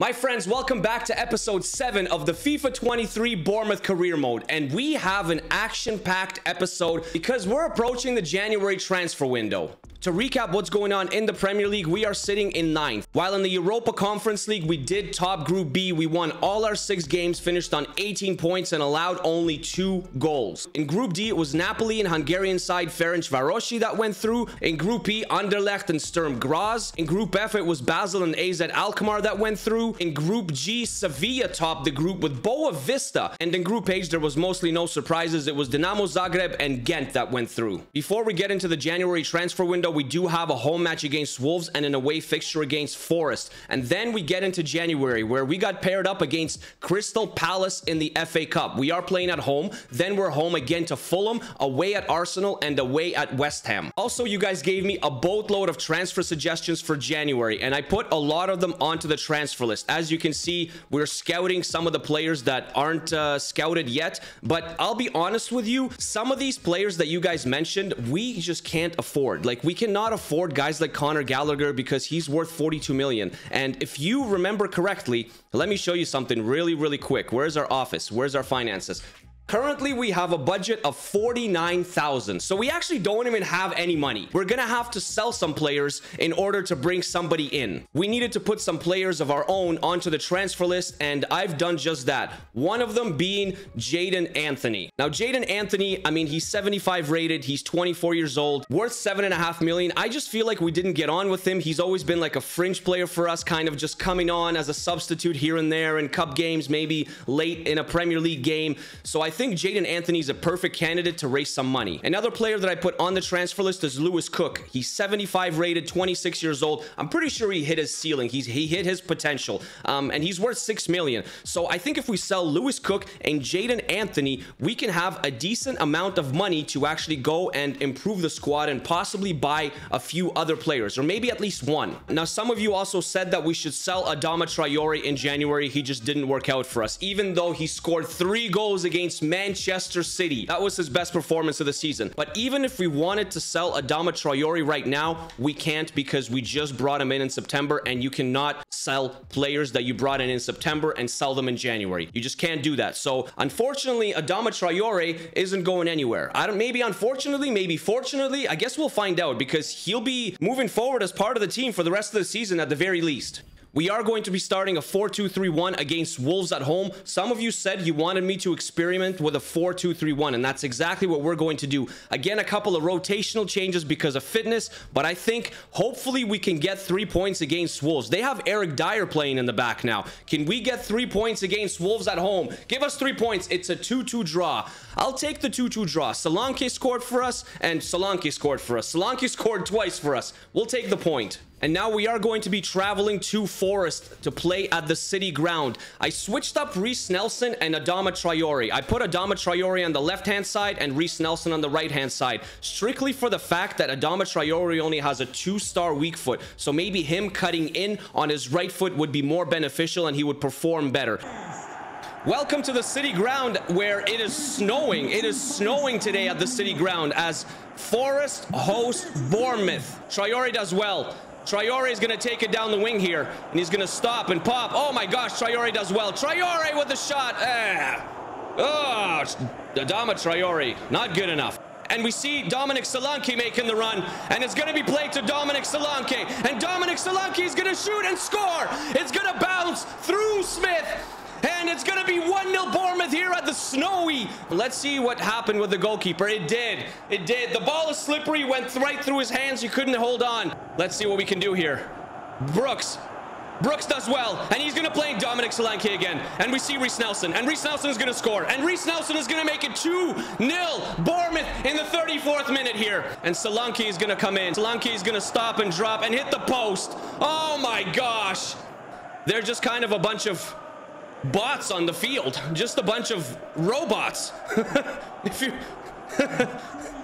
My friends, welcome back to episode 7 of the FIFA 23 Bournemouth Career Mode, and we have an action-packed episode because we're approaching the January transfer window. To recap what's going on in the Premier League, we are sitting in 9th. While in the Europa Conference League, we did top Group B. We won all our 6 games, finished on 18 points, and allowed only 2 goals. In Group D, it was Napoli and Hungarian side Ferencvárosi that went through. In Group E, Anderlecht and Sturm Graz. In Group F, it was Basel and AZ Alkmaar that went through. In Group G, Sevilla topped the group with Boa Vista. And in Group H, there was mostly no surprises. It was Dinamo Zagreb and Ghent that went through. Before we get into the January transfer window, we do have a home match against Wolves and an away fixture against Forest. And then we get into January, where we got paired up against Crystal Palace in the FA Cup. We are playing at home. Then we're home again to Fulham, away at Arsenal, and away at West Ham. Also, you guys gave me a boatload of transfer suggestions for January, and I put a lot of them onto the transfer list. As you can see, we're scouting some of the players that aren't scouted yet. But I'll be honest with you, some of these players that you guys mentioned, we just can't afford. Like, we cannot afford guys like Conor Gallagher because he's worth 42 million. And if you remember correctly, let me show you something really quick. Where's our office? Where's our finances? Currently, we have a budget of 49,000. So we actually don't even have any money. We're going to have to sell some players in order to bring somebody in. We needed to put some players of our own onto the transfer list, and I've done just that. One of them being Jaden Anthony. Now, Jaden Anthony, I mean, he's 75 rated. He's 24 years old, worth 7.5 million. I just feel like we didn't get on with him. He's always been like a fringe player for us, kind of just coming on as a substitute here and there in cup games, maybe late in a Premier League game. So I think Jaden Anthony is a perfect candidate to raise some money. Another player that I put on the transfer list is Lewis Cook. He's 75 rated, 26 years old. I'm pretty sure he hit his ceiling. He hit his potential, and he's worth 6 million. So I think if we sell Lewis Cook and Jaden Anthony, we can have a decent amount of money to actually go and improve the squad and possibly buy a few other players, or maybe at least one. Now, some of you also said that we should sell Adama Traore in January. He just didn't work out for us, even though he scored 3 goals against Manchester City. That was his best performance of the season. But even if we wanted to sell Adama Traore right now, we can't, because we just brought him in September, and you cannot sell players that you brought in September and sell them in January. You just can't do that. So unfortunately, Adama Traore isn't going anywhere. Maybe unfortunately, maybe fortunately, I guess we'll find out, because he'll be moving forward as part of the team for the rest of the season at the very least. We are going to be starting a 4-2-3-1 against Wolves at home. Some of you said you wanted me to experiment with a 4-2-3-1, and that's exactly what we're going to do. Again, a couple of rotational changes because of fitness, but I think hopefully we can get 3 points against Wolves. They have Eric Dyer playing in the back now. Can we get 3 points against Wolves at home? Give us 3 points. It's a 2-2 draw. I'll take the 2-2 draw. Solanke scored for us, and Solanke scored for us. Solanke scored twice for us. We'll take the point. And now we are going to be traveling to Forest to play at the City Ground. I switched up Reiss Nelson and Adama Traore. I put Adama Traore on the left-hand side and Reiss Nelson on the right-hand side, strictly for the fact that Adama Traore only has a 2-star weak foot. So maybe him cutting in on his right foot would be more beneficial and he would perform better. Welcome to the City Ground, where it is snowing. It is snowing today at the City Ground as Forest hosts Bournemouth. Traore does well. Traore is going to take it down the wing here, and he's going to stop and pop. Oh my gosh, Traore does well. Traore with the shot. Oh, Adama Traore, not good enough. And we see Dominic Solanke making the run, and it's going to be played to Dominic Solanke, and Dominic Solanke is going to shoot and score. It's going to bounce through Smith, and it's going to be 1-0 Bournemouth here at the Snowy. Let's see what happened with the goalkeeper. It did. It did. The ball is slippery, went right through his hands. He couldn't hold on. Let's see what we can do here. Brooks does well, and he's going to play Dominic Solanke again. And we see Reiss Nelson, and Reiss Nelson is going to score. And Reiss Nelson is going to make it 2-0 Bournemouth in the 34th minute here. And Solanke is going to come in. Solanke is going to stop and drop and hit the post. Oh my gosh. They're just kind of a bunch of bots on the field, just a bunch of robots.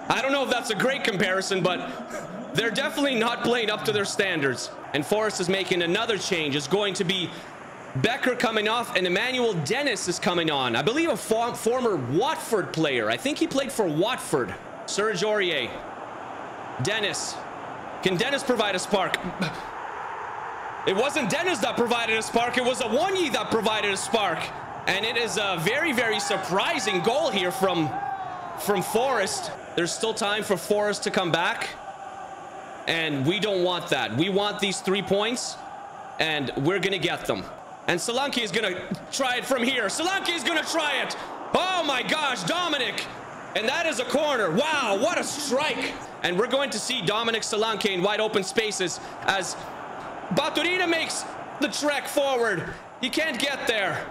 I don't know if that's a great comparison, but they're definitely not playing up to their standards. And Forrest is making another change. It's going to be Becker coming off, and Emmanuel Dennis is coming on. I believe a former Watford player. I think he played for Watford. Serge Aurier. Dennis. Can Dennis provide a spark? It wasn't Dennis that provided a spark. It was Awonyi that provided a spark. And it is a very, very surprising goal here from Forrest. There's still time for Forrest to come back. And we don't want that. We want these 3 points. And we're going to get them. And Solanke is going to try it from here. Solanke is going to try it. Oh my gosh, Dominic. And that is a corner. Wow, what a strike. And we're going to see Dominic Solanke in wide open spaces as Baturina makes the trek forward. He can't get there.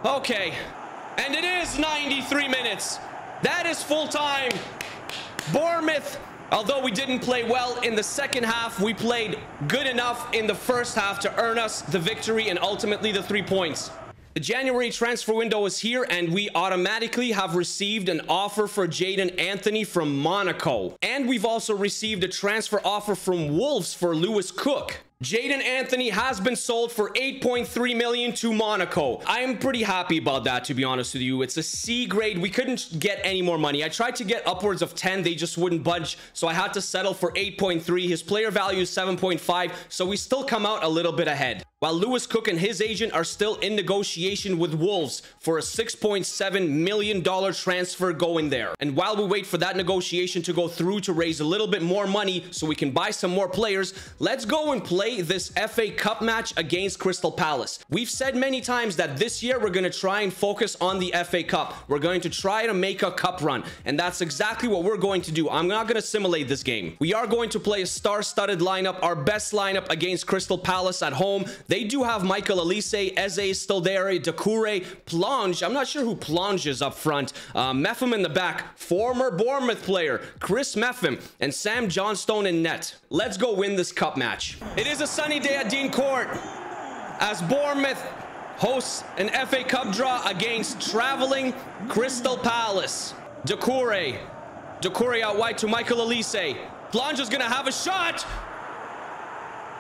Okay. And it is 93 minutes. That is full time. Bournemouth, although we didn't play well in the second half, we played good enough in the first half to earn us the victory and ultimately the 3 points. The January transfer window is here, and we automatically have received an offer for Jaden Anthony from Monaco. And we've also received a transfer offer from Wolves for Lewis Cook. Jaden Anthony has been sold for 8.3 million to Monaco. I am pretty happy about that, to be honest with you. It's a C grade. We couldn't get any more money. I tried to get upwards of 10. They just wouldn't budge. So I had to settle for 8.3. His player value is 7.5. So we still come out a little bit ahead. While Lewis Cook and his agent are still in negotiation with Wolves for a $6.7 million transfer going there. And while we wait for that negotiation to go through to raise a little bit more money so we can buy some more players, let's go and play this FA Cup match against Crystal Palace. We've said many times that this year we're going to try and focus on the FA Cup. We're going to try to make a cup run, and that's exactly what we're going to do. I'm not going to simulate this game. We are going to play a star-studded lineup, our best lineup against Crystal Palace at home. They do have Michael Elise, Eze is still there, Doucouré, Plonge. I'm not sure who Plonge is up front. Meffam in the back, former Bournemouth player, Chris Meffam, and Sam Johnstone in net. Let's go win this cup match. It is a sunny day at Dean Court as Bournemouth hosts an FA Cup draw against traveling Crystal Palace. Doucouré out wide to Michael Elise. Plonge is going to have a shot.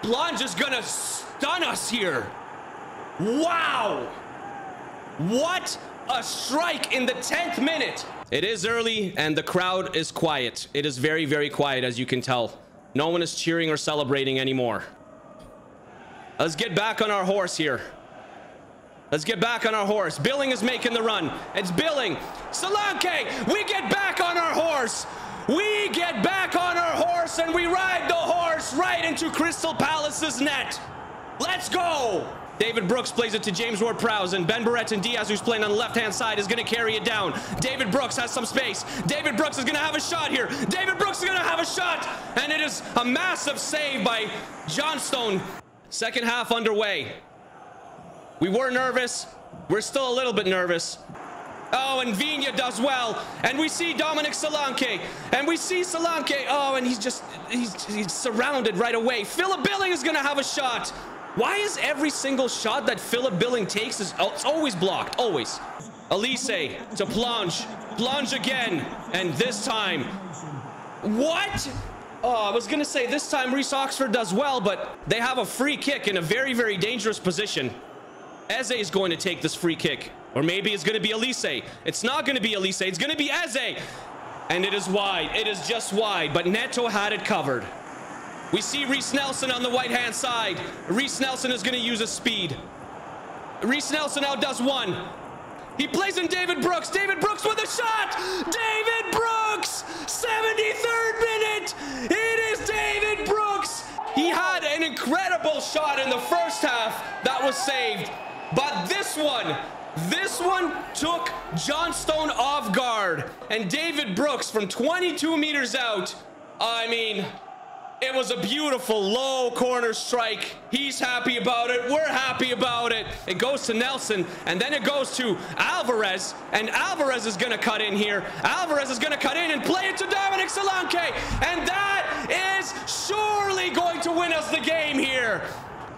Plonge is going to stun us here. Wow. What a strike in the 10th minute. It is early and the crowd is quiet. It is very, very quiet, as you can tell. No one is cheering or celebrating anymore. Let's get back on our horse here. Let's get back on our horse. Billing is making the run. It's Billing. Solanke, we get back on our horse. We get back on our horse and we ride the horse right into Crystal Palace's net. Let's go. David Brooks plays it to James Ward-Prowse, and Ben Barrett and Diaz, who's playing on the left-hand side, is going to carry it down. David Brooks has some space. David Brooks is going to have a shot here. David Brooks is going to have a shot, and it is a massive save by Johnstone. Second half underway. We were nervous. We're still a little bit nervous. Oh, and Vigna does well. And we see Dominic Solanke. And we see Solanke. Oh, and he's surrounded right away. Philip Billing is going to have a shot. Why is every single shot that Philip Billing takes it's always blocked? Always. Elise to Plonge. Plonge again. And this time. What? Oh, I was going to say this time Reece Oxford does well, but they have a free kick in a very, very dangerous position. Eze is going to take this free kick. Or maybe it's going to be Elise. It's not going to be Elise. It's going to be Eze. And it is wide. It is just wide. But Neto had it covered. We see Reece Nelson on the right-hand side. Reece Nelson is going to use his speed. Reece Nelson now does one. He plays in David Brooks. David Brooks with a shot. David Brooks. 73rd minute. It is David Brooks. He had an incredible shot in the first half that was saved. But this one took Johnstone off guard. And David Brooks from 22 meters out, I mean, it was a beautiful low corner strike. He's happy about it. We're happy about it. It goes to Nelson, and then it goes to Alvarez, and Alvarez is going to cut in here. Alvarez is going to cut in and play it to Dominic Solanke, and that is surely going to win us the game here.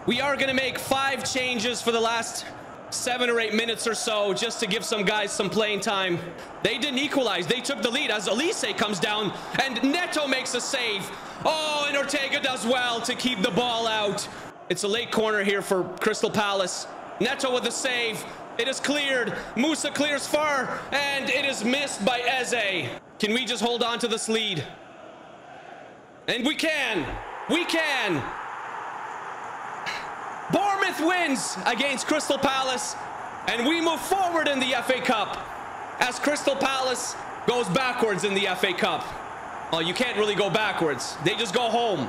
We are going to make 5 changes for the last 7 or 8 minutes or so, just to give some guys some playing time. They didn't equalize. They took the lead as Elise comes down and Neto makes a save. Oh, and Ortega does well to keep the ball out. It's a late corner here for Crystal Palace. Neto with the save. It is cleared. Musa clears far, and it is missed by Eze. Can we just hold on to this lead? And we can. We can. Bournemouth wins against Crystal Palace, and we move forward in the FA Cup as Crystal Palace goes backwards in the FA Cup. Oh, you can't really go backwards. They just go home.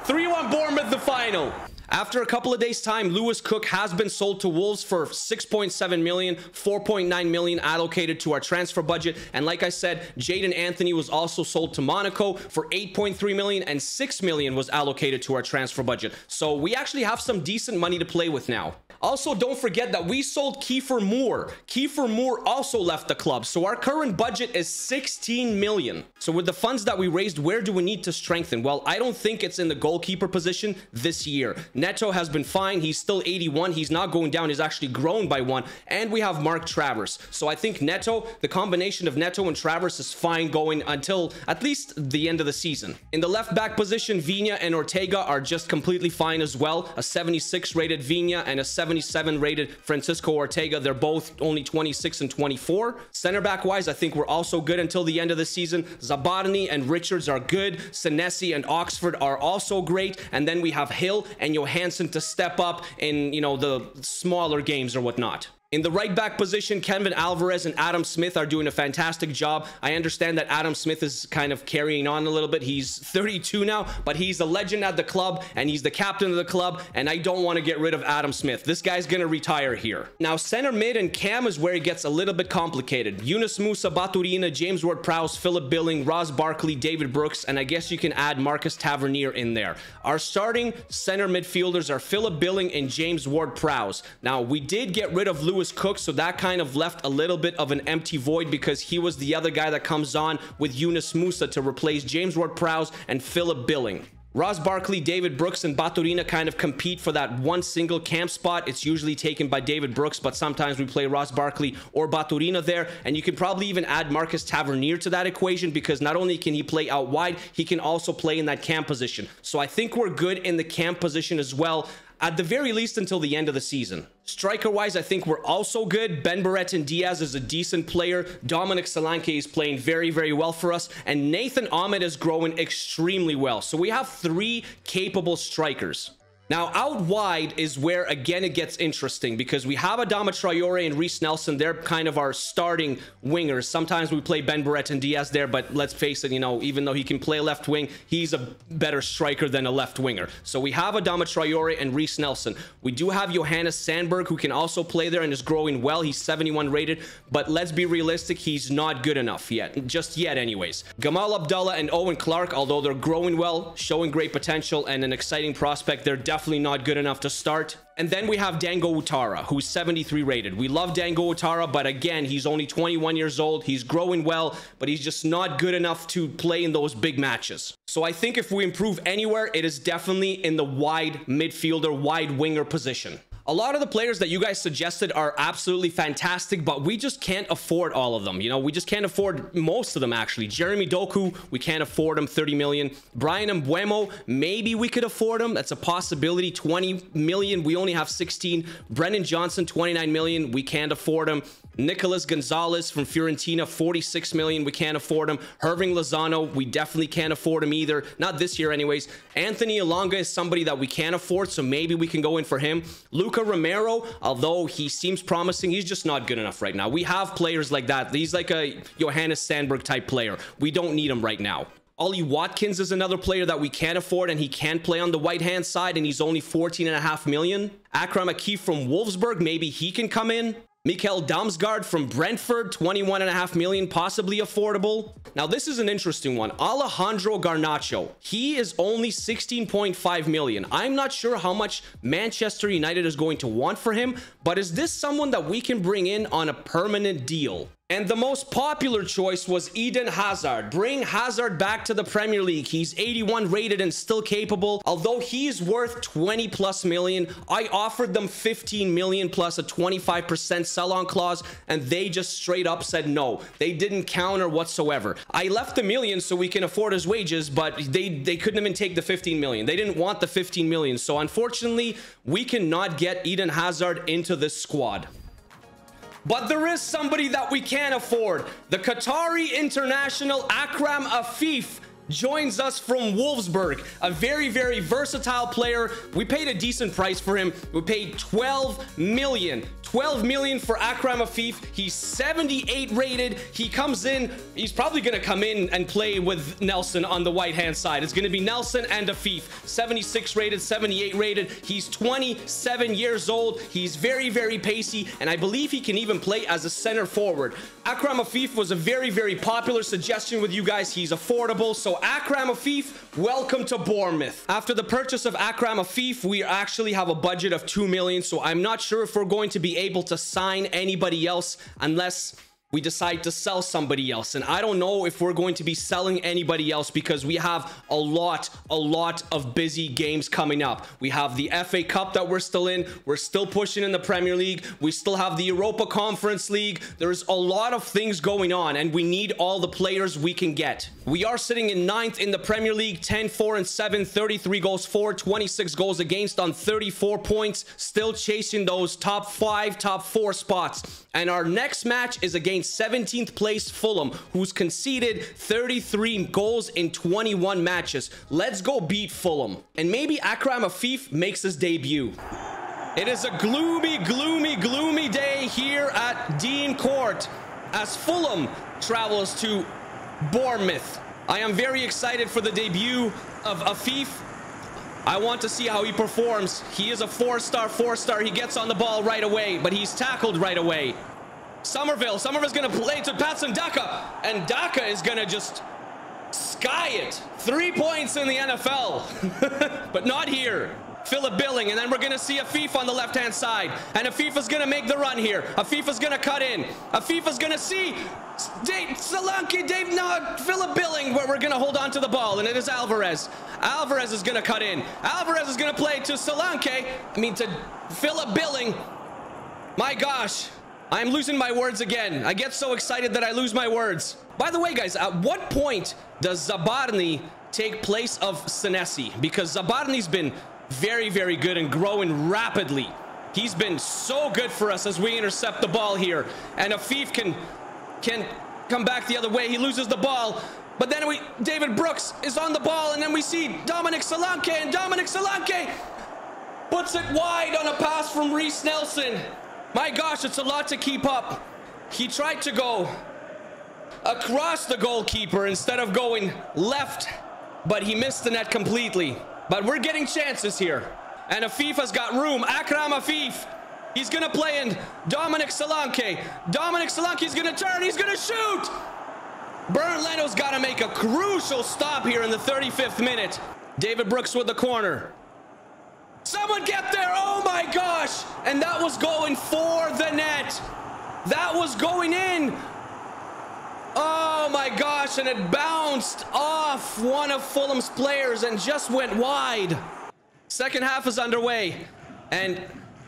3-1 Bournemouth, the final. After a couple of days' time, Lewis Cook has been sold to Wolves for 6.7 million, 4.9 million allocated to our transfer budget. And like I said, Jadon Anthony was also sold to Monaco for 8.3 million, and 6 million was allocated to our transfer budget. So we actually have some decent money to play with now. Also, don't forget that we sold Kiefer Moore. Kiefer Moore also left the club. So our current budget is 16 million. So with the funds that we raised, where do we need to strengthen? Well, I don't think it's in the goalkeeper position this year. Neto has been fine. He's still 81. He's not going down. He's actually grown by 1. And we have Mark Travers. So I think Neto, the combination of Neto and Travers is fine going until at least the end of the season. In the left back position, Viña and Ortega are just completely fine as well. A 76 rated Viña and a 77 rated Francisco Ortega. They're both only 26 and 24. Center back wise, I think we're also good until the end of the season. Zabarny and Richards are good. Senesi and Oxford are also great. And then we have Hill and Johansson to step up in, you know, the smaller games or whatnot. In the right back position, Kevin Alvarez and Adam Smith are doing a fantastic job. I understand that Adam Smith is kind of carrying on a little bit. He's 32 now, but he's a legend at the club and he's the captain of the club, and I don't want to get rid of Adam Smith. This guy's going to retire here. Now, center mid and cam is where it gets a little bit complicated. Yunus Musa, Baturina, James Ward-Prowse, Philip Billing, Ross Barkley, David Brooks, and I guess you can add Marcus Tavernier in there. Our starting center midfielders are Philip Billing and James Ward-Prowse. Now, we did get rid of Lewis Cook, so that kind of left a little bit of an empty void because he was the other guy that comes on with Yunus Musa to replace James Ward-Prowse and Philip Billing. Ross Barkley, David Brooks, and Baturina kind of compete for that one single camp spot. It's usually taken by David Brooks, but sometimes we play Ross Barkley or Baturina there. And you can probably even add Marcus Tavernier to that equation because not only can he play out wide, he can also play in that camp position. So I think we're good in the camp position as well, at the very least until the end of the season. Striker-wise, I think we're also good. Ben Barrett Diaz is a decent player. Dominic Solanke is playing very, very well for us. And Nathan Ahmed is growing extremely well. So we have 3 capable strikers. Now, out wide is where, again, it gets interesting because we have Adama Traore and Reece Nelson. They're kind of our starting wingers. Sometimes we play Ben Barrett and Diaz there, but let's face it, you know, even though he can play left wing, he's a better striker than a left winger. So we have Adama Traore and Reece Nelson. We do have Johannes Sandberg, who can also play there and is growing well. He's 71 rated, but let's be realistic, he's not good enough yet. Just yet, anyways. Gamal Abdullah and Owen Clark, although they're growing well, showing great potential and an exciting prospect, they're definitely not good enough to start. And then we have Dango Ouattara, who's 73 rated. We love Dango Ouattara, but again, he's only 21 years old. He's growing well, but he's just not good enough to play in those big matches. So I think if we improve anywhere, it is definitely in the wide midfielder, wide winger position. A lot of the players that you guys suggested are absolutely fantastic, but we just can't afford all of them. You know, we just can't afford most of them, actually. Jeremy Doku, we can't afford him, 30 million. Brian Mbeumo, maybe we could afford him. That's a possibility, 20 million. We only have 16. Brennan Johnson, 29 million. We can't afford him. Nicolas Gonzalez from Fiorentina, 46 million. We can't afford him. Irving Lozano, we definitely can't afford him either. Not this year anyways. Anthony Elanga is somebody that we can't afford, so maybe we can go in for him. Luca Romero, although he seems promising, he's just not good enough right now. We have players like that. He's like a Johannes Sandberg type player. We don't need him right now. Ollie Watkins is another player that we can't afford, and he can play on the right-hand side, and he's only 14.5 million. Akram Akif from Wolfsburg, maybe he can come in. Mikael Damsgaard from Brentford, 21.5 million, possibly affordable. Now, this is an interesting one. Alejandro Garnacho, he is only 16.5 million. I'm not sure how much Manchester United is going to want for him, but is this someone that we can bring in on a permanent deal? And the most popular choice was Eden Hazard. Bring Hazard back to the Premier League. He's 81 rated and still capable. Although he's worth 20 plus million, I offered them 15 million plus a 25% sell-on clause, and they just straight up said no. They didn't counter whatsoever. I left a million so we can afford his wages, but they couldn't even take the 15 million. They didn't want the 15 million. So unfortunately, we cannot get Eden Hazard into this squad. But there is somebody that we can afford. The Qatari international Akram Afif joins us from Wolfsburg, a very, very versatile player. We paid a decent price for him. We paid 12 million for Akram Afif. He's 78 rated. He comes in, he's probably going to come in and play with Nelson on the right hand side. It's going to be Nelson and Afif. 76 rated, 78 rated. He's 27 years old. He's very, very pacey, and I believe he can even play as a center forward. Akram Afif was a very, very popular suggestion with you guys. He's affordable. So Akram Afif, welcome to Bournemouth. After the purchase of Akram Afif, we actually have a budget of 2 million. So I'm not sure if we're going to be able to sign anybody else unless we decide to sell somebody else. And I don't know if we're going to be selling anybody else because we have a lot of busy games coming up. We have the FA Cup that we're still in. We're still pushing in the Premier League. We still have the Europa Conference League. There's a lot of things going on, and we need all the players we can get. We are sitting in 9th in the Premier League, 10-4-7, 33 goals for, 26 goals against on 34 points, still chasing those top 5, top 4 spots. And our next match is against 17th place Fulham, who's conceded 33 goals in 21 matches. Let's go beat Fulham. And maybe Akram Afif makes his debut. It is a gloomy day here at Dean Court as Fulham travels to Bournemouth. I am very excited for the debut of Afif. I want to see how he performs. He is a 4-star. He gets on the ball right away, but he's tackled right away. Somerville's going to play to Patson Daka, and Daka is going to just sky it. 3 points in the NFL, but not here. Philip Billing, and then we're going to see Afif on the left-hand side, and Afif is going to make the run here. Afif is going to cut in. Afif is going to see Philip Billing, where we're going to hold on to the ball, and it is Alvarez. Alvarez is going to cut in. Alvarez is going to play to to Philip Billing. My gosh. I'm losing my words again. I get so excited that I lose my words. By the way, guys, at what point does Zabarny take place of Senesi? Because Zabarny's been very, very good and growing rapidly. He's been so good for us as we intercept the ball here. And Afif can come back the other way. He loses the ball. But then David Brooks is on the ball, and then we see Dominic Solanke, and Dominic Solanke puts it wide on a pass from Reece Nelson. My gosh, it's a lot to keep up. He tried to go across the goalkeeper instead of going left, but he missed the net completely. But we're getting chances here. And Afif has got room. Akram Afif. He's going to play in Dominic Solanke. Dominic Solanke's going to turn. He's going to shoot. Bernd Leno's got to make a crucial stop here in the 35th minute. David Brooks with the corner. Someone get there. Oh my gosh. And that was going for the net. That was going in. Oh my gosh. And it bounced off one of Fulham's players and just went wide. Second half is underway. And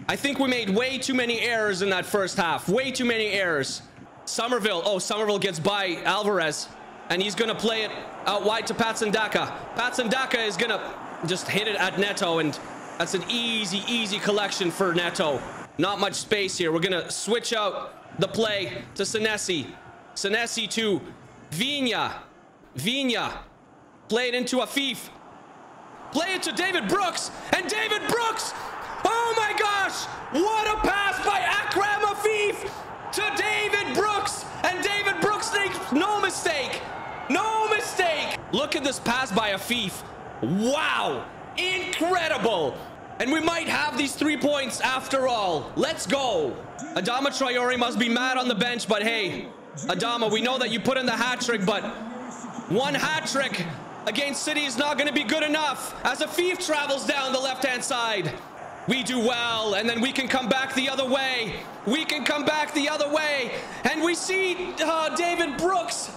I think we made way too many errors in that first half. Way too many errors. Somerville. Oh, Somerville gets by Alvarez. And he's going to play it out wide to Patson Daka. Patson Daka is going to just hit it at Neto, and that's an easy collection for Neto. Not much space here. We're going to switch out the play to Senesi. Senesi to Vigna. Vigna. Play it into Afif. Play it to David Brooks. And David Brooks. Oh my gosh. What a pass by Akram Afif to David Brooks. And David Brooks makes no mistake. No mistake. Look at this pass by Afif. Wow. Incredible. And we might have these 3 points after all. Let's go. Adama Traore must be mad on the bench, but hey, Adama, we know that you put in the hat trick, but one hat trick against City is not going to be good enough as Afif travels down the left-hand side. We do well, and then we can come back the other way. We can come back the other way. And we see David Brooks.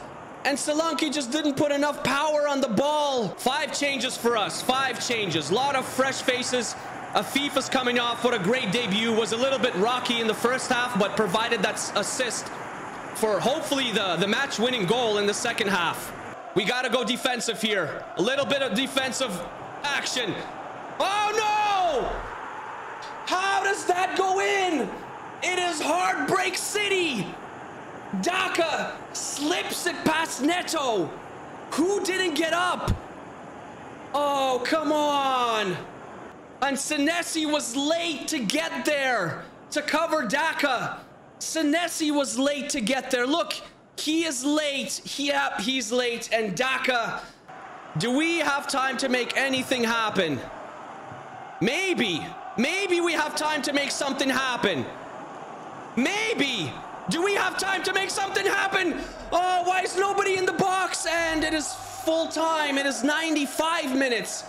And Solanke just didn't put enough power on the ball. 5 changes for us. 5 changes. A lot of fresh faces. Afif is coming off. What a great debut. Was a little bit rocky in the first half, but provided that assist for hopefully the match-winning goal in the second half. We got to go defensive here. A little bit of defensive action. Oh, no! How does that go in? It is Heartbreak City. Daka slips it past Neto. Who didn't get up? Oh, come on. And Senesi was late to get there to cover Daka. Senesi was late to get there. Look, he is late. He's late. And Daka, do we have time to make anything happen? Maybe we have time to make something happen. Maybe. Do we have time to make something happen? Oh, why is nobody in the box? And it is full time. It is 95 minutes.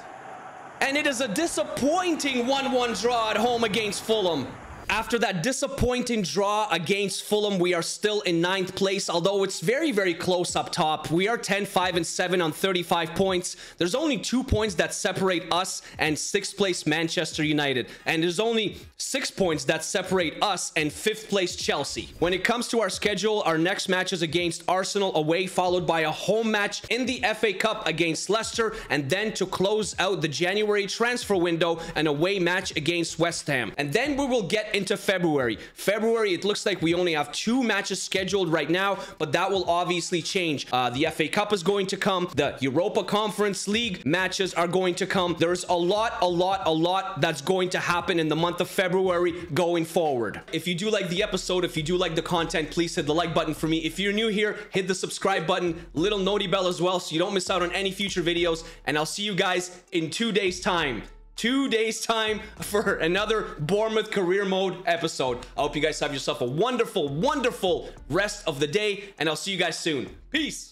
And it is a disappointing 1-1 draw at home against Fulham. After that disappointing draw against Fulham, we are still in 9th place, although it's very, very close up top. We are 10-5-7 on 35 points. There's only 2 points that separate us and 6th place Manchester United. And there's only 6 points that separate us and 5th place Chelsea. When it comes to our schedule, our next match is against Arsenal away, followed by a home match in the FA Cup against Leicester, and then to close out the January transfer window, an away match against West Ham. And then we will get into February. It looks like we only have 2 matches scheduled right now, but that will obviously change. The FA Cup is going to come. The Europa Conference League matches are going to come. There's a lot that's going to happen in the month of February going forward. If you do like the episode, if you do like the content, please hit the like button for me. If you're new here, hit the subscribe button, little noti bell as well, so you don't miss out on any future videos. And I'll see you guys in 2 days time. 2 days time for another Bournemouth Career Mode episode. I hope you guys have yourself a wonderful rest of the day, and I'll see you guys soon. Peace.